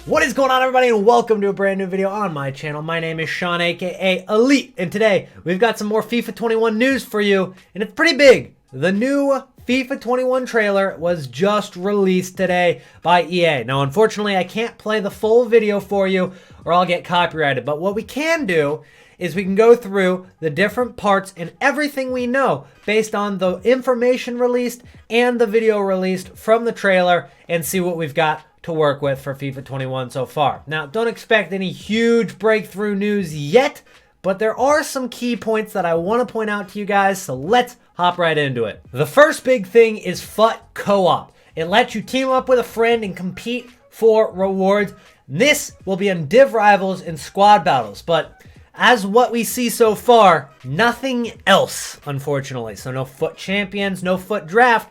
What is going on, everybody, and welcome to a brand new video on my channel. My name is Sean, aka Elite, and today we've got some more FIFA 21 news for you, and it's pretty big. The new FIFA 21 trailer was just released today by EA. Now, unfortunately, I can't play the full video for you or I'll get copyrighted, but what we can do is we can go through the different parts and everything we know based on the information released and the video released from the trailer and see what we've got to work with for FIFA 21 so far. Now, don't expect any huge breakthrough news yet, but there are some key points that I want to point out to you guys, so let's hop right into it. The first big thing is FUT Co-op. It lets you team up with a friend and compete for rewards. This will be in Div Rivals and Squad Battles, but as what we see so far, nothing else, unfortunately. So no FUT Champions, no FUT Draft,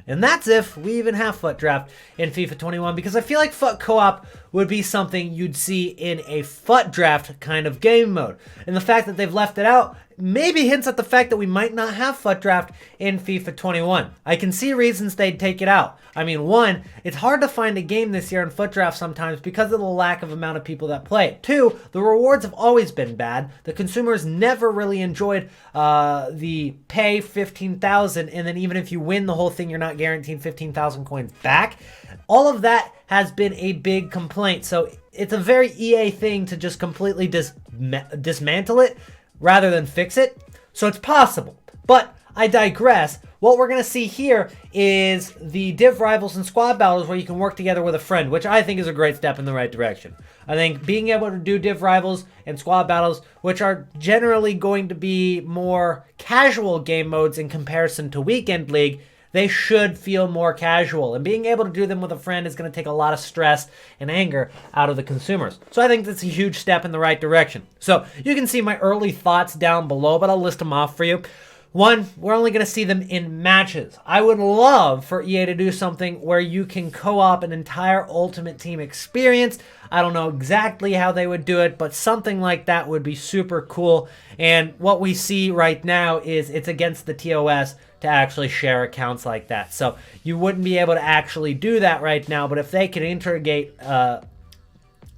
and that's if we even have FUT Draft in FIFA 21, because I feel like FUT Co-op would be something you'd see in a FUT Draft kind of game mode. And the fact that they've left it out maybe hints at the fact that we might not have FUT Draft in FIFA 21. I can see reasons they'd take it out. I mean, one, it's hard to find a game this year in FUT Draft sometimes because of the lack of amount of people that play it. Two, the rewards have always been bad. The consumers never really enjoyed the pay 15,000, and then even if you win the whole thing, you're not guaranteed 15,000 coins back. All of that has been a big complaint. So it's a very EA thing to just completely dismantle it rather than fix it. So it's possible, but I digress. What we're going to see here is the Div Rivals and Squad Battles where you can work together with a friend, which I think is a great step in the right direction. I think being able to do Div Rivals and Squad Battles, which are generally going to be more casual game modes in comparison to Weekend League, they should feel more casual. And being able to do them with a friend is going to take a lot of stress and anger out of the consumers. So I think that's a huge step in the right direction. So you can see my early thoughts down below, but I'll list them off for you. One, we're only going to see them in matches. I would love for EA to do something where you can co-op an entire Ultimate Team experience. I don't know exactly how they would do it, but something like that would be super cool. And what we see right now is it's against the TOS to actually share accounts like that. So you wouldn't be able to actually do that right now, but if they could integrate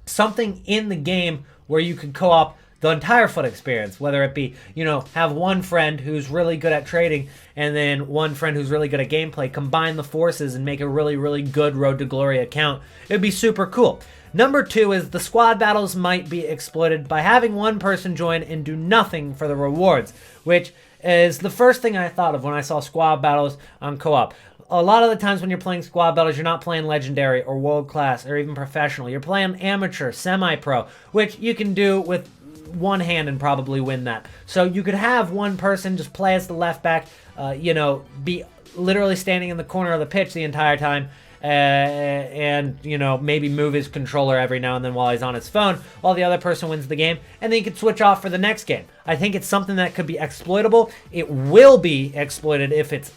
something in the game where you could co-op the entire FUT experience, whether it be, you know, have one friend who's really good at trading and then one friend who's really good at gameplay, combine the forces and make a really, really good Road to Glory account, it'd be super cool. Number two is the squad battles might be exploited by having one person join and do nothing for the rewards, which is the first thing I thought of when I saw squad battles on co-op. A lot of the times when you're playing squad battles, you're not playing legendary or world class or even professional. You're playing amateur, semi-pro, which you can do with one hand and probably win that. So you could have one person just play as the left back, you know, be literally standing in the corner of the pitch the entire time, and, you know, maybe move his controller every now and then while he's on his phone while the other person wins the game, and then you could switch off for the next game. I think it's something that could be exploitable. It will be exploited if it's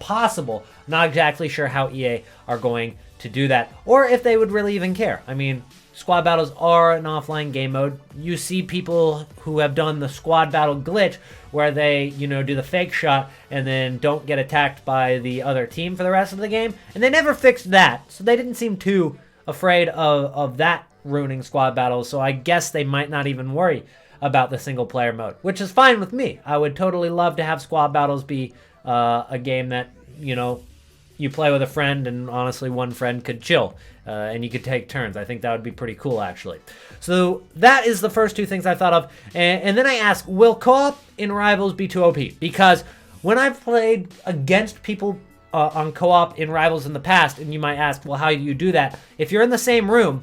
possible. Not exactly sure how EA are going to do that, or if they would really even care. I mean, squad battles are an offline game mode. You see people who have done the squad battle glitch where they, you know, do the fake shot and then don't get attacked by the other team for the rest of the game. And they never fixed that, so they didn't seem too afraid of that ruining squad battles. So I guess they might not even worry about the single player mode, which is fine with me. I would totally love to have squad battles be a game that, you know, you play with a friend, and honestly, one friend could chill, and you could take turns. I think that would be pretty cool, actually. So that is the first two things I thought of. And then I ask, will co-op in Rivals be too OP? Because when I've played against people on co-op in Rivals in the past, and you might ask, well, how do you do that? If you're in the same room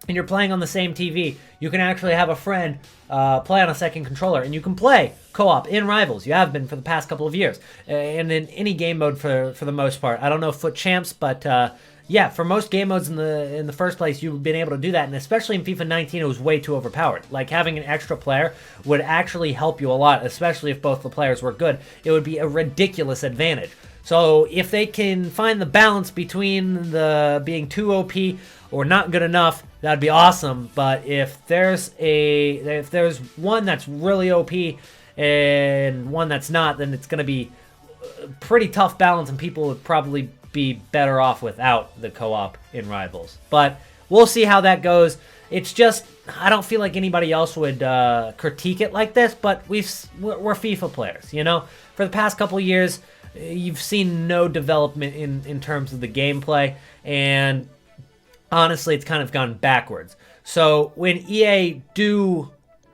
and you're playing on the same TV, you can actually have a friend play on a second controller, and you can play co-op in Rivals. You have been for the past couple of years, and in any game mode for the most part. I don't know FUT Champs, but yeah, for most game modes in the first place, you've been able to do that, and especially in FIFA 19, it was way too overpowered. Like, having an extra player would actually help you a lot, especially if both the players were good. It would be a ridiculous advantage. So if they can find the balance between the being too OP or not good enough, that'd be awesome. But if there's one that's really OP and one that's not, then it's going to be a pretty tough balance, and people would probably be better off without the co-op in Rivals. But we'll see how that goes. It's just, I don't feel like anybody else would critique it like this, but we're FIFA players, you know? For the past couple years, you've seen no development in terms of the gameplay, and honestly, it's kind of gone backwards. So when EA do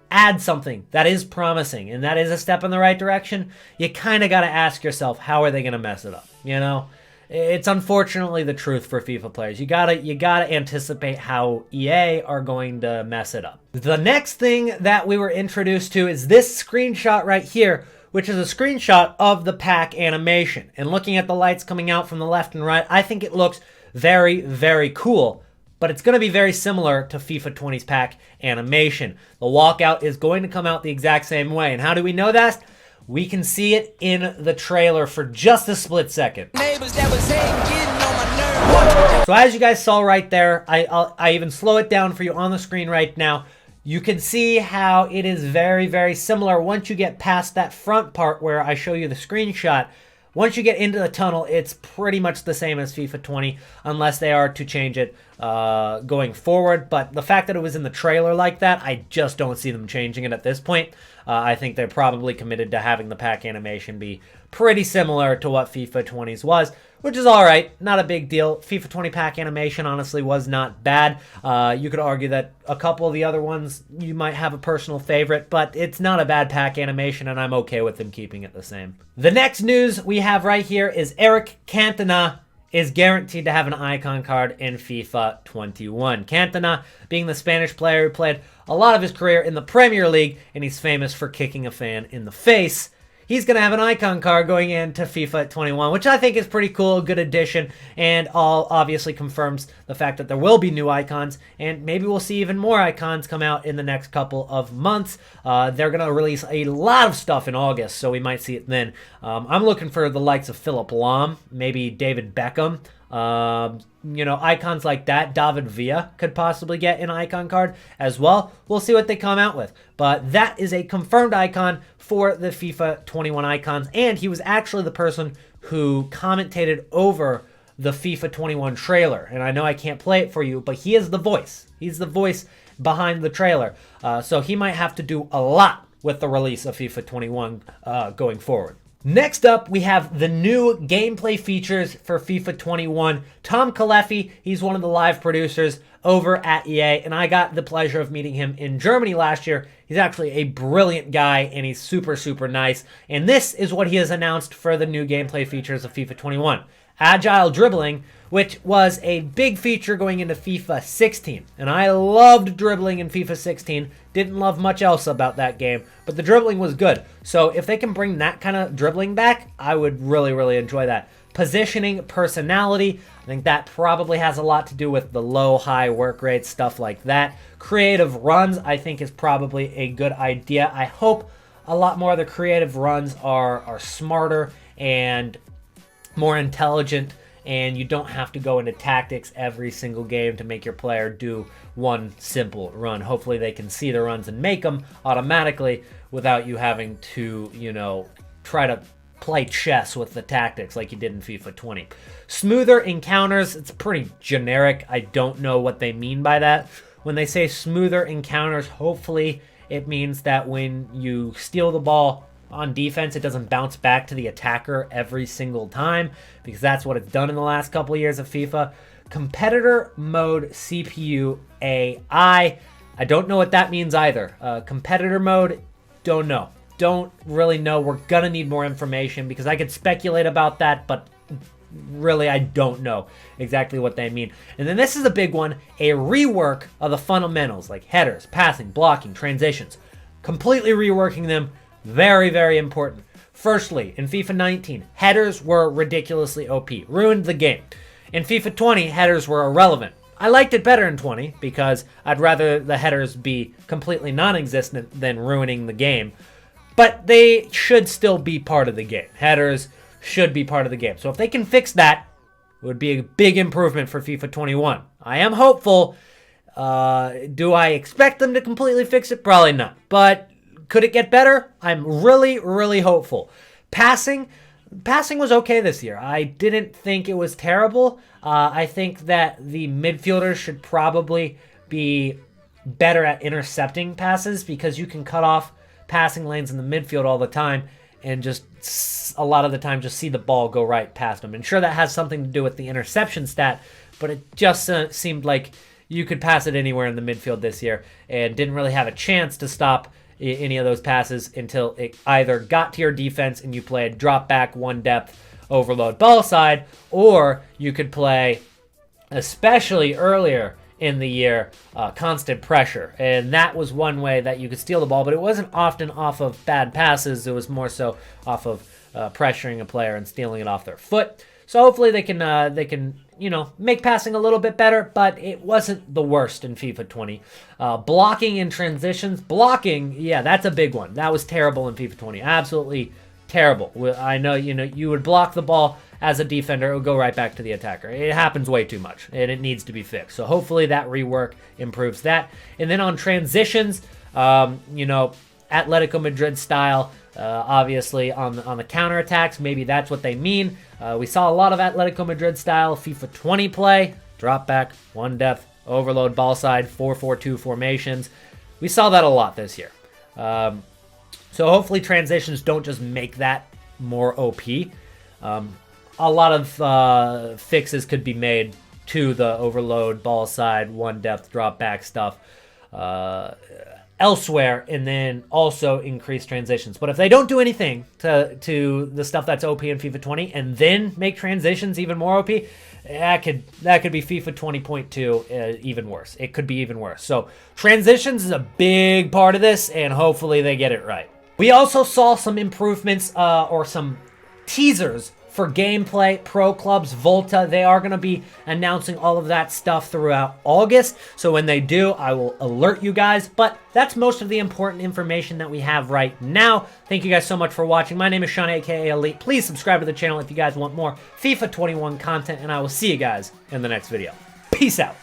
add something that is promising and that is a step in the right direction, you kind of got to ask yourself, how are they going to mess it up, you know? It's unfortunately the truth for FIFA players. You gotta anticipate how EA are going to mess it up. The next thing that we were introduced to is this screenshot right here, which is a screenshot of the pack animation. And looking at the lights coming out from the left and right, I think it looks very, very cool. But it's going to be very similar to FIFA 20's pack animation. The walkout is going to come out the exact same way. And how do we know that? We can see it in the trailer for just a split second. So as you guys saw right there, I even slow it down for you on the screen right now. You can see how it is very, very similar once you get past that front part where I show you the screenshot. Once you get into the tunnel, it's pretty much the same as FIFA 20, unless they are to change it going forward. But the fact that it was in the trailer like that, I just don't see them changing it at this point. I think they're probably committed to having the pack animation be pretty similar to what FIFA 20's was, which is all right. Not a big deal. FIFA 20 pack animation honestly was not bad. You could argue that a couple of the other ones you might have a personal favorite, but it's not a bad pack animation, and I'm okay with them keeping it the same. The next news we have right here is Eric Cantona is guaranteed to have an icon card in FIFA 21. Cantona being the Spanish player who played a lot of his career in the Premier League, and he's famous for kicking a fan in the face. He's going to have an icon card going into FIFA 21, which I think is pretty cool, a good addition, and all obviously confirms the fact that there will be new icons, and maybe we'll see even more icons come out in the next couple of months. They're going to release a lot of stuff in August, so we might see it then. I'm looking for the likes of Philipp Lahm, maybe David Beckham. You know, icons like that. David Villa could possibly get an icon card as well. We'll see what they come out with. But that is a confirmed icon for the FIFA 21 icons. And he was actually the person who commentated over the FIFA 21 trailer. And I know I can't play it for you, but he is the voice. He's the voice behind the trailer. So he might have to do a lot with the release of FIFA 21 going forward. Next up, we have the new gameplay features for FIFA 21. Tom Kalefi, he's one of the live producers over at EA, and I got the pleasure of meeting him in Germany last year. He's actually a brilliant guy, and he's super, super nice. And this is what he has announced for the new gameplay features of FIFA 21. Agile dribbling, which was a big feature going into FIFA 16. And I loved dribbling in FIFA 16. Didn't love much else about that game, but the dribbling was good. So if they can bring that kind of dribbling back, I would really, really enjoy that. Positioning, personality, I think that probably has a lot to do with the low, high work rates, stuff like that. Creative runs, I think, is probably a good idea. I hope a lot more of the creative runs are smarter and more intelligent, and you don't have to go into tactics every single game to make your player do one simple run. Hopefully they can see the runs and make them automatically without you having to, you know, try to play chess with the tactics like you did in FIFA 20. Smoother encounters, it's pretty generic. I don't know what they mean by that. When they say smoother encounters, hopefully it means that when you steal the ball on defense, it doesn't bounce back to the attacker every single time, because that's what it's done in the last couple of years of FIFA. Competitor mode CPU AI. I don't know what that means either. Competitor mode, don't know. Don't really know. We're going to need more information because I could speculate about that, but really I don't know exactly what they mean. And then this is a big one, a rework of the fundamentals like headers, passing, blocking, transitions. Completely reworking them. Very, very important. Firstly, in FIFA 19, headers were ridiculously OP. Ruined the game. In FIFA 20, headers were irrelevant. I liked it better in 20 because I'd rather the headers be completely non-existent than ruining the game. But they should still be part of the game. Headers should be part of the game. So if they can fix that, it would be a big improvement for FIFA 21. I am hopeful. Do I expect them to completely fix it? Probably not. But could it get better? I'm really, really hopeful. Passing, passing was okay this year. I didn't think it was terrible. I think that the midfielders should probably be better at intercepting passes because you can cut off passing lanes in the midfield all the time and just a lot of the time just see the ball go right past them. And sure, that has something to do with the interception stat, but it just seemed like you could pass it anywhere in the midfield this year and didn't really have a chance to stop any of those passes until it either got to your defense and you played drop back, one depth, overload ball side, or you could play, especially earlier in the year, constant pressure. And that was one way that you could steal the ball, but it wasn't often off of bad passes. It was more so off of pressuring a player and stealing it off their foot. So hopefully they can make passing a little bit better, but it wasn't the worst in FIFA 20. Blocking in transitions. Blocking, yeah, that's a big one. That was terrible in FIFA 20. Absolutely terrible. I know, you would block the ball as a defender, it would go right back to the attacker. It happens way too much, and it needs to be fixed. So hopefully that rework improves that. And then on transitions, Atletico Madrid style, obviously on the counterattacks, maybe that's what they mean. We saw a lot of Atletico Madrid style FIFA 20 play, drop back, one depth, overload ball side, 4-4-2 formations. We saw that a lot this year. So hopefully transitions don't just make that more OP. A lot of fixes could be made to the overload ball side, one depth, drop back stuff elsewhere, and then also increase transitions. But if they don't do anything to the stuff that's OP in FIFA 20 and then make transitions even more OP, that could be FIFA 20.2 even worse. It could be even worse. So transitions is a big part of this, and hopefully they get it right. We also saw some improvements or some teasers for gameplay, Pro Clubs, Volta. They are going to be announcing all of that stuff throughout August. So when they do, I will alert you guys. But that's most of the important information that we have right now. Thank you guys so much for watching. My name is Sean, aka Elite. Please subscribe to the channel if you guys want more FIFA 21 content, and I will see you guys in the next video. Peace out.